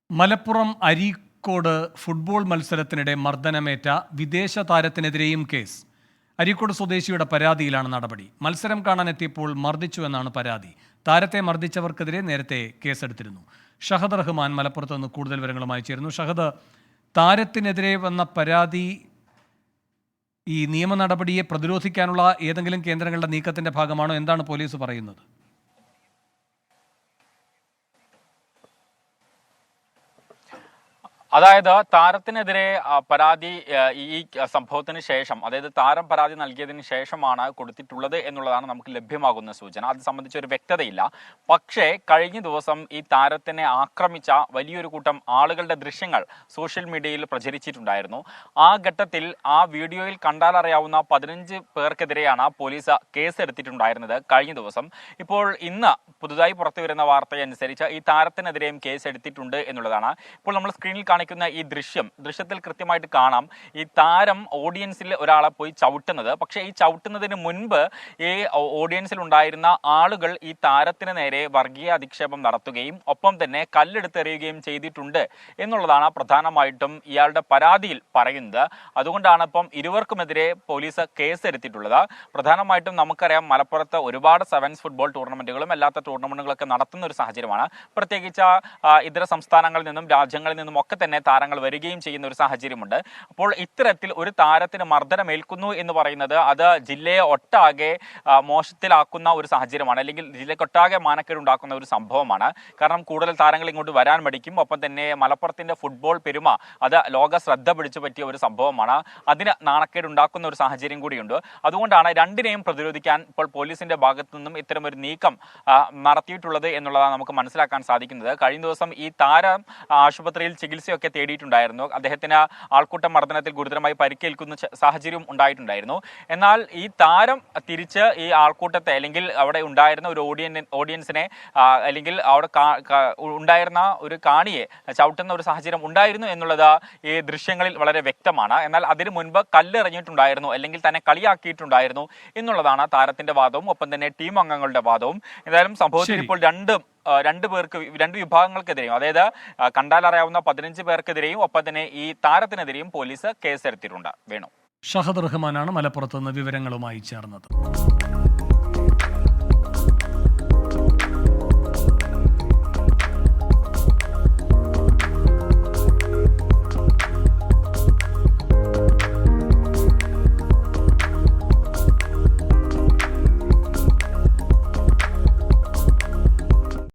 Malappuram Areekode football മത്സരത്തിനിടെ മർദ്ദനമേറ്റ വിദേശ താരത്തിനെതിരെയും case. Areekode സ്വദേശിയുടെ പരാതിയിലാണ് നടപടി. മത്സരം കാണാനെത്തിയപ്പോൾ മർദ്ദിച്ചുവെന്നാണ് പരാതി. താരത്തെ മർദ്ദിച്ചവർക്കെതിരെ നേരത്തെ കേസെടുത്തിരുന്നു. ഷഹദ് റഹ്മാൻ മലപ്പുറത്ത് നിന്ന് കൂടുതൽ വിവരങ്ങളുമായി ചേരുന്നു. ഷഹദ്, താരത്തിനെതിരെ വന്ന പരാതി ഈ നിയമ നടപടിയെ പ്രതിരോധിക്കാനുള്ള ഏതെങ്കിലും കേന്ദ്രങ്ങളുടെ നീക്കത്തിന്റെ ഭാഗമാണോ? എന്താണ് പോലീസ് പറയുന്നത്? അതായത് താരത്തിനെതിരെ പരാതി ഈ സംഭവത്തിന് ശേഷം, അതായത് താരം പരാതി നൽകിയതിന് ശേഷമാണ് കൊടുത്തിട്ടുള്ളത് എന്നുള്ളതാണ് നമുക്ക് ലഭ്യമാകുന്ന സൂചന. അത് സംബന്ധിച്ച് ഒരു വ്യക്തതയില്ല. പക്ഷേ കഴിഞ്ഞ ദിവസം ഈ താരത്തിനെ ആക്രമിച്ച വലിയൊരു കൂട്ടം ആളുകളുടെ ദൃശ്യങ്ങൾ സോഷ്യൽ മീഡിയയിൽ പ്രചരിച്ചിട്ടുണ്ടായിരുന്നു. ആ ഘട്ടത്തിൽ ആ വീഡിയോയിൽ കണ്ടാലറിയാവുന്ന 15 പേർക്കെതിരെയാണ് പോലീസ് കേസെടുത്തിട്ടുണ്ടായിരുന്നത് കഴിഞ്ഞ ദിവസം. ഇപ്പോൾ ഇന്ന് പുതുതായി പുറത്തു വരുന്ന വാർത്തയനുസരിച്ച് ഈ താരത്തിനെതിരെയും കേസെടുത്തിട്ടുണ്ട് എന്നുള്ളതാണ്. ഇപ്പോൾ നമ്മൾ സ്ക്രീനിൽ കാണിക്കുന്ന ഈ ദൃശ്യത്തിൽ കൃത്യമായിട്ട് കാണാം ഈ താരം ഓഡിയൻസിൽ ഒരാളെ പോയി ചവിട്ടുന്നത്. പക്ഷേ ഈ ചവിട്ടുന്നതിന് മുൻപ് ഈ ഓഡിയൻസിൽ ഉണ്ടായിരുന്ന ആളുകൾ ഈ താരത്തിന് നേരെ വർഗീയ അധിക്ഷേപം നടത്തുകയും ഒപ്പം തന്നെ കല്ലെടുത്തെറിയുകയും ചെയ്തിട്ടുണ്ട് എന്നുള്ളതാണ് പ്രധാനമായിട്ടും ഇയാളുടെ പരാതിയിൽ പറയുന്നത്. അതുകൊണ്ടാണ് ഇപ്പം ഇരുവർക്കുമെതിരെ പോലീസ് കേസെടുത്തിട്ടുള്ളത്. പ്രധാനമായിട്ടും നമുക്കറിയാം, മലപ്പുറത്ത് ഒരുപാട് സെവൻസ് ഫുട്ബോൾ ടൂർണമെന്റുകളും അല്ലാത്ത ടൂർണമെന്റുകളൊക്കെ നടത്തുന്ന ഒരു സാഹചര്യമാണ്. പ്രത്യേകിച്ച് ഇതര സംസ്ഥാനങ്ങളിൽ നിന്നും രാജ്യങ്ങളിൽ നിന്നും ഒക്കെ തന്നെ താരങ്ങൾ വരികയും ചെയ്യുന്ന ഒരു സാഹചര്യമുണ്ട്. അപ്പോൾ ഇത്തരത്തിൽ ഒരു താരത്തിന് മർദ്ദനമേൽക്കുന്നു എന്ന് പറയുന്നത് അത് ജില്ലയെ ഒട്ടാകെ മോശത്തിലാക്കുന്ന ഒരു സാഹചര്യമാണ്, അല്ലെങ്കിൽ ജില്ലക്കൊട്ടാകെ മാനക്കേടുണ്ടാക്കുന്ന ഒരു സംഭവമാണ്. കാരണം കൂടുതൽ താരങ്ങൾ ഇങ്ങോട്ട് വരാൻ മടിക്കും. ഒപ്പം തന്നെ മലപ്പുറത്തിന്റെ ഫുട്ബോൾ പെരുമ അത് ലോക ശ്രദ്ധ പിടിച്ചു പറ്റിയ ഒരു സംഭവമാണ്. അതിന് നാണക്കേടുണ്ടാക്കുന്ന ഒരു സാഹചര്യം കൂടിയുണ്ട്. അതുകൊണ്ടാണ് രണ്ടിനെയും പ്രതിരോധിക്കാൻ ഇപ്പോൾ പോലീസിന്റെ ഭാഗത്തു നിന്നും ഇത്തരം ഒരു നീക്കം നടത്തിയിട്ടുള്ളത് എന്നുള്ളതാണ് നമുക്ക് മനസ്സിലാക്കാൻ സാധിക്കുന്നത്. കഴിഞ്ഞ ദിവസം ഈ താരം ആശുപത്രിയിൽ ചികിത്സയൊക്കെ തേടിയിട്ടുണ്ടായിരുന്നു. അദ്ദേഹത്തിന് ആൾക്കൂട്ട മർദ്ദനത്തിൽ ഗുരുതരമായി പരിക്കേൽക്കുന്ന സാഹചര്യം ഉണ്ടായിട്ടുണ്ടായിരുന്നു. എന്നാൽ ഈ താരം തിരിച്ച് ഈ ആൾക്കൂട്ടത്തെ, അല്ലെങ്കിൽ അവിടെ ഉണ്ടായിരുന്ന ഒരു ഓഡിയൻസിനെ, അല്ലെങ്കിൽ അവിടെ ഉണ്ടായിരുന്ന ഒരു കാണിയെ ചവിട്ടുന്ന ഒരു സാഹചര്യം ഉണ്ടായിരുന്നു എന്നുള്ളത് ഈ ദൃശ്യങ്ങളിൽ വളരെ വ്യക്തമാണ്. എന്നാൽ അതിനു മുൻപ് കല്ലെറിഞ്ഞിട്ടുണ്ടായിരുന്നു, അല്ലെങ്കിൽ തന്നെ കളിയാക്കിയിട്ടുണ്ടായിരുന്നു എന്നുള്ളതാണ് താരത്തിന്റെ വാദവും ഒപ്പം തന്നെ ടീം അംഗങ്ങളുടെ വാദവും. എന്തായാലും സംഭവത്തിൽ ഇപ്പോൾ രണ്ട് വിഭാഗങ്ങൾക്കെതിരെയും, അതായത് കണ്ടാലറിയാവുന്ന 15 പേർക്കെതിരെയും ഒപ്പം തന്നെ ഈ താരത്തിനെതിരെയും പോലീസ് കേസെടുത്തിട്ടുണ്ട്. വേണു. ഷഹദ് റഹ്മാനാണ് മലപ്പുറത്ത് നിന്ന് വിവരങ്ങളുമായി ചേർന്നത്.